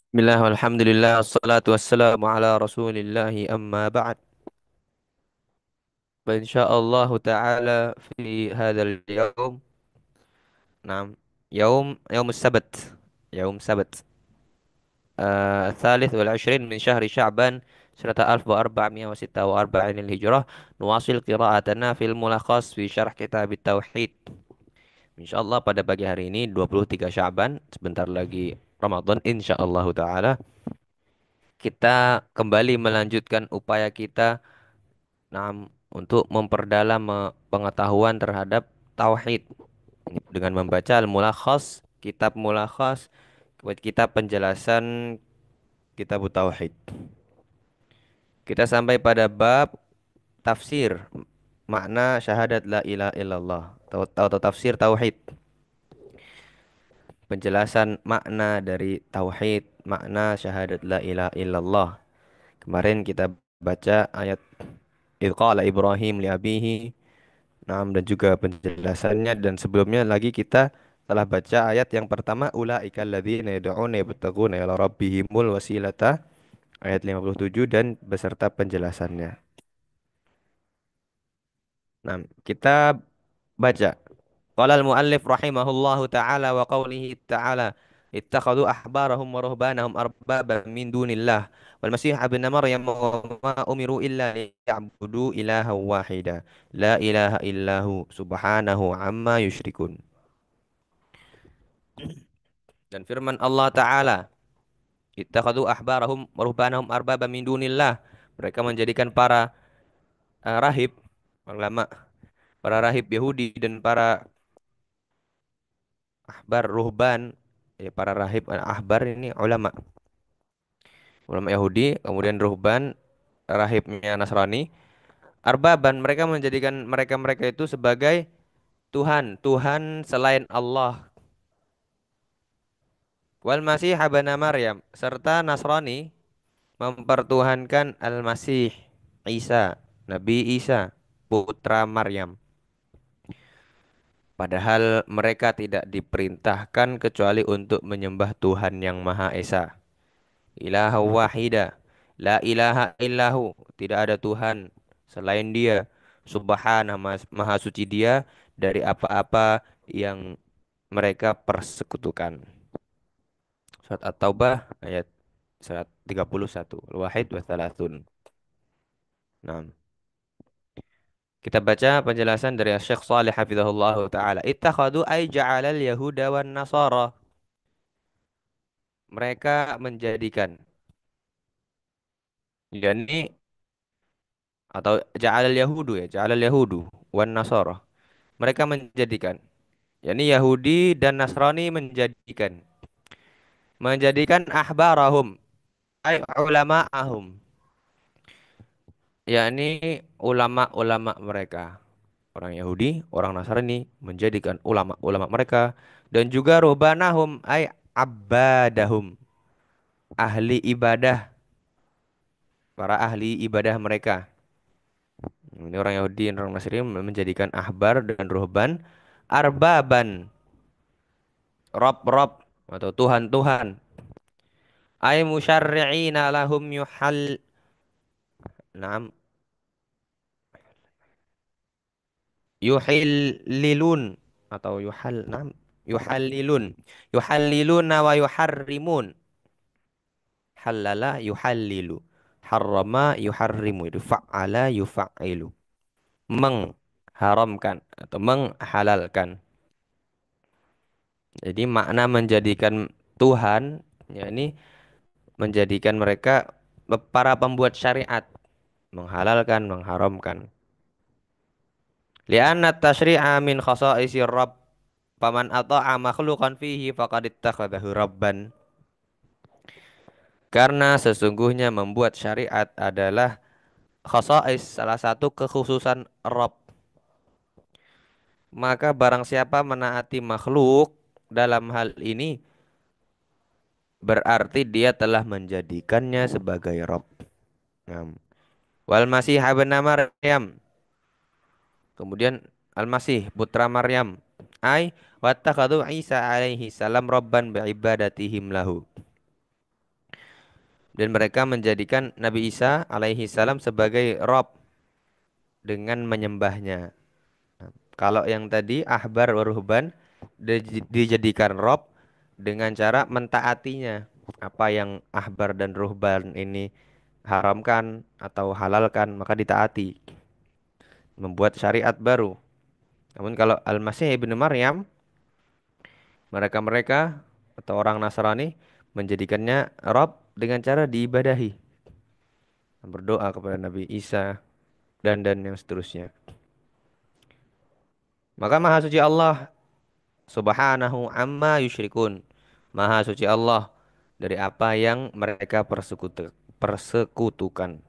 Bismillah, walhamdulillah, assalatu wassalamu ala rasulillahi amma ba'd. Insyaallah ta'ala fi hadzal yaum. Naam, yaum sabat. Yaum sabat. الثالث والعشرين من شهر شعبان سنة 1446 للهجرة. نواصل قراءتنا في الملخص في شرح كتاب التوحيد. Insyaallah pada pagi hari ini 23 Sya'ban, sebentar lagi Ramadan insyaallah taala. Kita kembali melanjutkan upaya kita. Nah, untuk memperdalam pengetahuan terhadap tauhid dengan membaca Al-Mulakhas, kitab Mulakhas, kitab penjelasan kitab tauhid. Kita sampai pada bab tafsir makna syahadat la ilaha illallah atau tafsir tauhid. Penjelasan makna dari tauhid, makna syahadat la ilaha illallah. Kemarin kita baca ayat idz qala Ibrahim li abihi. Nah, dan juga penjelasannya, dan sebelumnya lagi kita telah baca ayat yang pertama ulaika alladzina yad'una yabtaguna ila rabbihimul wasilata, ayat 57 dan beserta penjelasannya. Nah, kita baca qala al-muallif rahimahullahu taala wa qawlihi taala ittakhadhu ahbarahum wa ruhbanahum arbaban min dunillah wal masih ibn maryam wa ma umiru illa liya'budu ilaha wahida la ilaha illahu subhanahu amma yusyrikun. Dan firman Allah Ta'ala, ittakhadhu ahbarahum wa ruhbanahum arbaba min dunillah. Mereka menjadikan para rahib, ulama, para rahib Yahudi dan para ahbar ruhban, ya para rahib ahbar ini ulama, ulama Yahudi, kemudian ruhban, rahibnya Nasrani, arbaban, mereka menjadikan mereka-mereka itu sebagai Tuhan, Tuhan selain Allah. Wal Masih ibn Maryam, serta Nasrani mempertuhankan Al-Masih Isa, Nabi Isa, putra Maryam. Padahal mereka tidak diperintahkan kecuali untuk menyembah Tuhan yang Maha Esa. Ilaha wahida, la ilaha illahu, tidak ada Tuhan selain Dia. Subhanahu, Maha Suci Dia dari apa-apa yang mereka persekutukan. Surat At-Taubah ayat 131. Al-Wahid wa Thalathun. Nah, kita baca penjelasan dari Syekh Salih hafizahullah taala. Ittakhadu ay ja'alal yahuda wan nasara. Mereka menjadikan, yakni atau ja'alal yahudu, ya, ja'alal yahudu wan nasara. Mereka menjadikan, yakni Yahudi dan Nasrani menjadikan ahbarahum ay ulama'ahum, yakni ulama-ulama mereka. Orang Yahudi, orang Nasrani menjadikan ulama-ulama mereka, dan juga rubanahum ay abbadahum, ahli ibadah, para ahli ibadah mereka. Ini orang Yahudi dan orang Nasrani menjadikan ahbar dan ruhban arbaban, rob-rob atau tuhan-tuhan, ay musyarri'ina lahum nam yuhillilun atau yuhalliluna wa yuharrimun. Halala yuhallilu, harrama yuharrimu, itu fa'ala yufa'ilu, mengharamkan atau menghalalkan. Jadi makna menjadikan Tuhan, ya ini menjadikan mereka para pembuat syariat, menghalalkan, mengharamkan. Li'anna tasyri'a min khasa'isi Rabb, paman ata'a makhluqan fihi faqad ittakhadahu rabban. Karena sesungguhnya membuat syariat adalah khasa'is, salah satu kekhususan Rabb. Maka barang siapa menaati makhluk dalam hal ini, berarti dia telah menjadikannya sebagai Rabb. Nah, wal Masih ibn Maryam. Kemudian Al-Masih putra Maryam. Wattakhadhu Isa alaihi salam rabban bi'ibadatihim lahu. dan mereka menjadikan Nabi Isa alaihi salam sebagai Rob dengan menyembahnya. Kalau yang tadi ahbar wa ruhban dijadikan Rob dengan cara mentaatinya. Apa yang ahbar dan ruhban ini haramkan atau halalkan maka ditaati, membuat syariat baru. Namun kalau Al-Masih ibnu Maryam, mereka-mereka atau orang Nasrani menjadikannya Rob dengan cara diibadahi, berdoa kepada Nabi Isa dan yang seterusnya. Maka Maha Suci Allah Subhanahu amma yusyrikun. Maha suci Allah dari apa yang mereka persekutukan.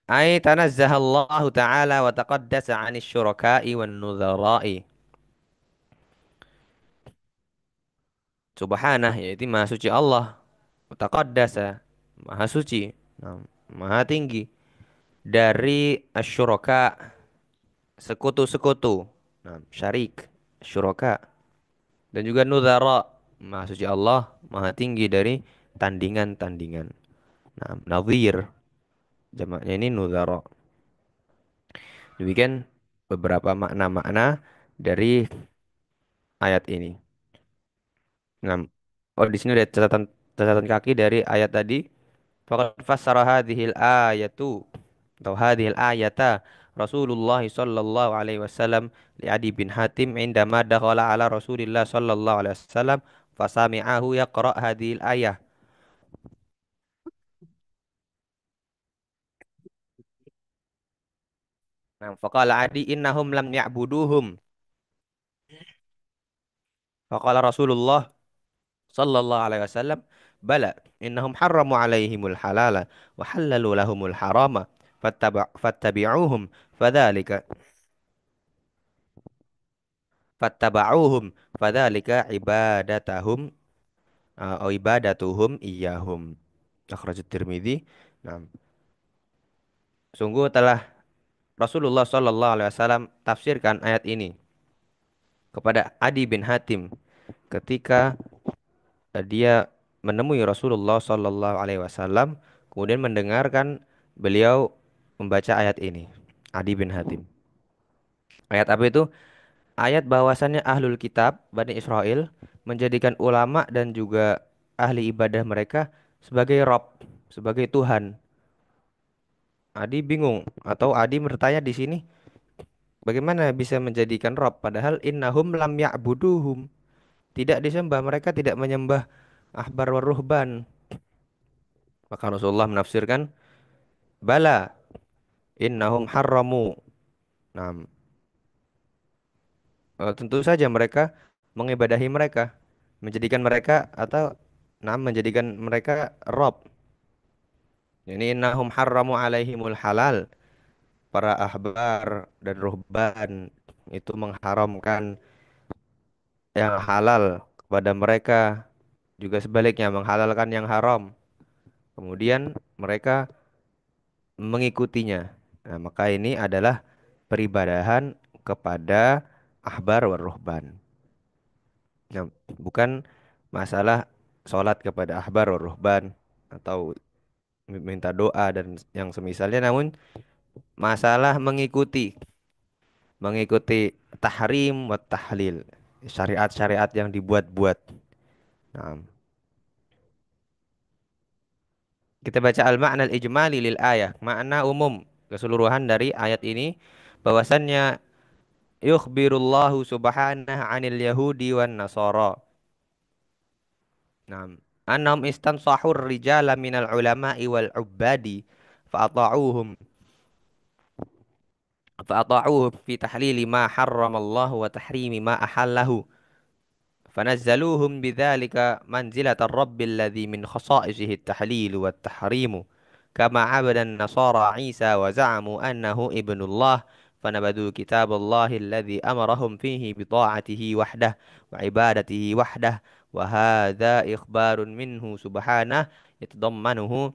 Ai tanazzahallahu ta'ala wa taqaddasa 'anis syuraka'i wan nudhara'i. Subhanah yaitu Maha suci Allah. Wa taqaddasa Maha suci. Nah, Maha tinggi dari asyuraka sekutu-sekutu. Nah, syarik, syuraka dan juga nudhara. Maha suci Allah Maha tinggi dari tandingan-tandingan. Nah, nadhir jamaknya ini nudhara. Demikian beberapa makna-makna dari ayat ini. Nah, oh di sini ada catatan kaki dari ayat tadi. Faqad fassara hadhil ayatu atau hadhil ayata Rasulullah sallallahu alaihi wasallam li Adi bin Hatim indama dakhala ala Rasulillah sallallahu alaihi wasallam fasami'ahu yaqra hadhil ayah. Nah, faqala Adi innahum lam ya'buduhum. Faqala Rasulullah sallallahu alaihi wasallam bala innahum harramu alaihimul halala wa halalu lahumul harama fattabi'uhum fadzalika fattaba'uhum fadzalika ibadatahum atau ibadatuhum iyyahum akhrajat Tirmidzi. Nah, sungguh telah Rasulullah sallallahu alaihi wasallam tafsirkan ayat ini kepada Adi bin Hatim ketika dia menemui Rasulullah Sallallahu Alaihi Wasallam, kemudian mendengarkan beliau membaca ayat ini. Adi bin Hatim. Ayat apa itu? Ayat bahwasannya ahlul kitab Bani Israel menjadikan ulama dan juga ahli ibadah mereka sebagai Rob, sebagai Tuhan. Adi bingung atau Adi bertanya di sini, bagaimana bisa menjadikan Rob padahal innahum lam ya'buduhum. Tidak disembah, mereka tidak menyembah ahbar wa ruhban. Maka Rasulullah menafsirkan, bala innahum harramu. Nah, tentu saja mereka mengibadahi mereka, menjadikan mereka atau menjadikan mereka Rob. Ini innahum harramu alaihimul halal. Para ahbar dan ruhban itu mengharamkan yang halal kepada mereka, juga sebaliknya menghalalkan yang haram. Kemudian mereka mengikutinya. Nah, maka ini adalah peribadahan kepada ahbar war ruhban. Nah, bukan masalah sholat kepada ahbar war ruhban atau minta doa dan yang semisalnya, namun masalah mengikuti tahrim wa tahlil, syariat-syariat yang dibuat-buat. Nah, kita baca al-ma'na al-ijmali lil ayah, makna umum keseluruhan dari ayat ini bahwasannya yukhbirullahu subhanahu 'anil yahudi wan nasara. Naam. Annahum istansahur rijala minal ulama'i wal ubbadi fa'ata'uhum fa'ata'uhum fi tahlili ma harramallahu wa tahrimi ma ahallahu fanazzaluhum bidzalika manzilatar rabbil ladzi min khasa'isihi at-tahlil wat tahrimu kama 'abada an-nasara Isa wa za'amu annahu ibnullah fanabadu kitaballahi alladzi amarahum fihi bi ta'atihi wahdah wa ibadatihi wahdah wa hadza ikhbarun minhu subhanahu yatadammanuhu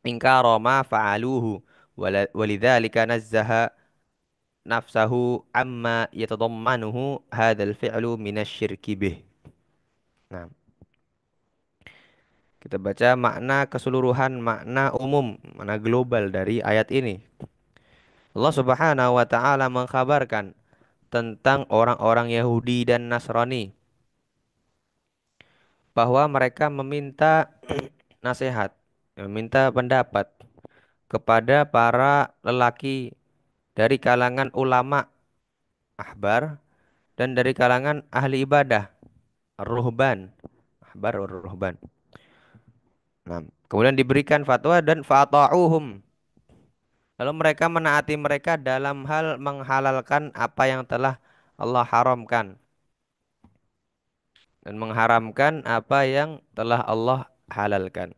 inkara ma fa'aluhu walidzalika nazzaha nafsahu amma yatadammanuhu hadzal fi'lu minasyirki bih. Nah, Kita baca makna keseluruhan, makna umum, makna global dari ayat ini. Allah Subhanahu wa taala mengkabarkan tentang orang-orang Yahudi dan Nasrani bahwa mereka meminta nasihat, meminta pendapat kepada para lelaki dari kalangan ulama, ahbar, dan dari kalangan ahli ibadah, ruhban, ahbar, ruhban. Nah, kemudian diberikan fatwa dan fata'uhum. Lalu mereka menaati mereka dalam hal menghalalkan apa yang telah Allah haramkan dan mengharamkan apa yang telah Allah halalkan.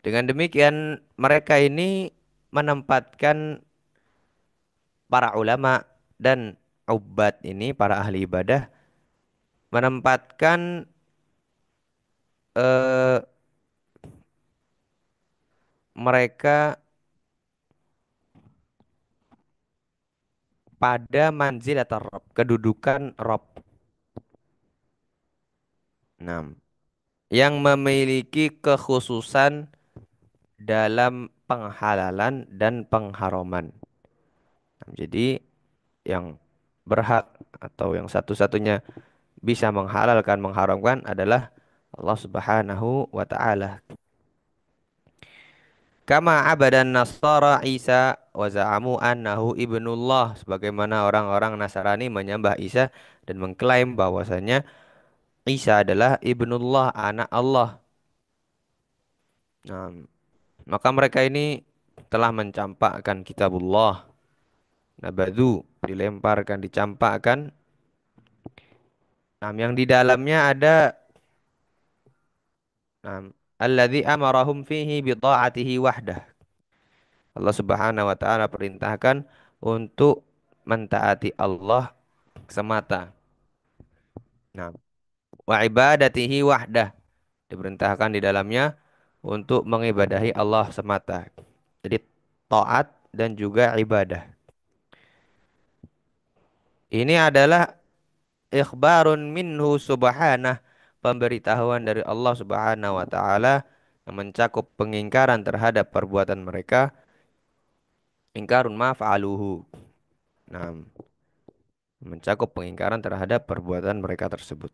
Dengan demikian mereka ini menempatkan para ulama dan ubbad ini para ahli ibadah menempatkan eh, mereka pada manzil atau Rob, kedudukan Rob. Nah, yang memiliki kekhususan dalam penghalalan dan pengharaman. Nah, jadi yang berhak atau yang satu-satunya bisa menghalalkan, mengharamkan adalah Allah Subhanahu wa taala. Kama abadan Nasara Isa wa za'amu annahu ibnullah, sebagaimana orang-orang Nasrani menyembah Isa dan mengklaim bahwasanya Isa adalah ibnullah, anak Allah. Nah, maka mereka ini telah mencampakkan kitabullah, nabadu, dilemparkan, dicampakkan. Nah, yang di dalamnya ada nah, alladzi amarahum fihi bi ta'atihi wahdah. Allah Subhanahu wa taala perintahkan untuk mentaati Allah semata. Nah, wa ibadatihi wahdah, diperintahkan di dalamnya untuk mengibadahi Allah semata. Jadi taat dan juga ibadah. Ini adalah ikhbarun minhu subhanah, pemberitahuan dari Allah Subhanahu wa taala yang mencakup pengingkaran terhadap perbuatan mereka, ingkarun ma fa'aluhu. Nah, mencakup pengingkaran terhadap perbuatan mereka tersebut.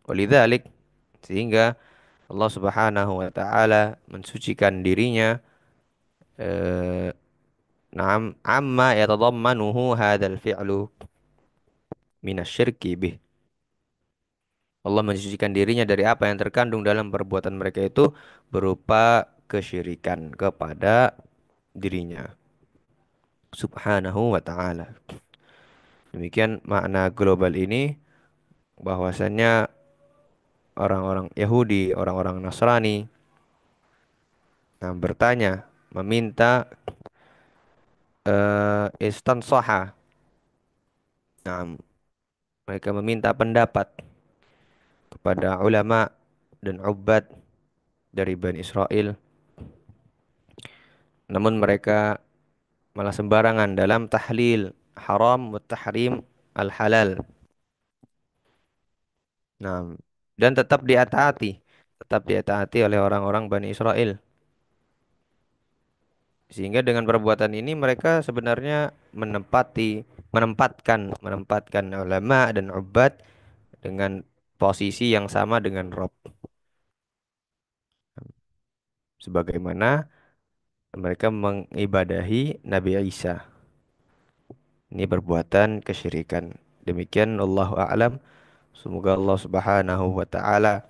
Walidzalik, sehingga Allah Subhanahu wa taala mensucikan dirinya eh, na'am amma yatadammanuhu hadzal fi'lu minasyirki bih. Allah mensucikan dirinya dari apa yang terkandung dalam perbuatan mereka itu berupa kesyirikan kepada dirinya Subhanahu wa taala. Demikian makna global ini, bahwasannya orang-orang Yahudi, orang-orang Nasrani bertanya, meminta istansaha. Nah, mereka meminta pendapat kepada ulama dan ubbad dari Bani Israel, namun mereka malah sembarangan dalam tahlil haram wa tahrim al halal. Nah, dan tetap diataati oleh orang-orang Bani Israel. Sehingga dengan perbuatan ini mereka sebenarnya menempatkan ulama dan ubbad dengan posisi yang sama dengan Rob. Sebagaimana mereka mengibadahi Nabi Isa. Ini perbuatan kesyirikan. Demikian Allahu a'lam. Semoga Allah Subhanahu wa taala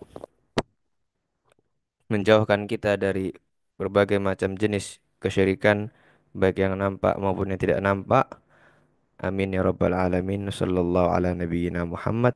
menjauhkan kita dari berbagai macam jenis kesyirikan, baik yang nampak maupun yang tidak nampak. Amin ya rabbal alamin. Sallallahu ala nabiyyina Muhammad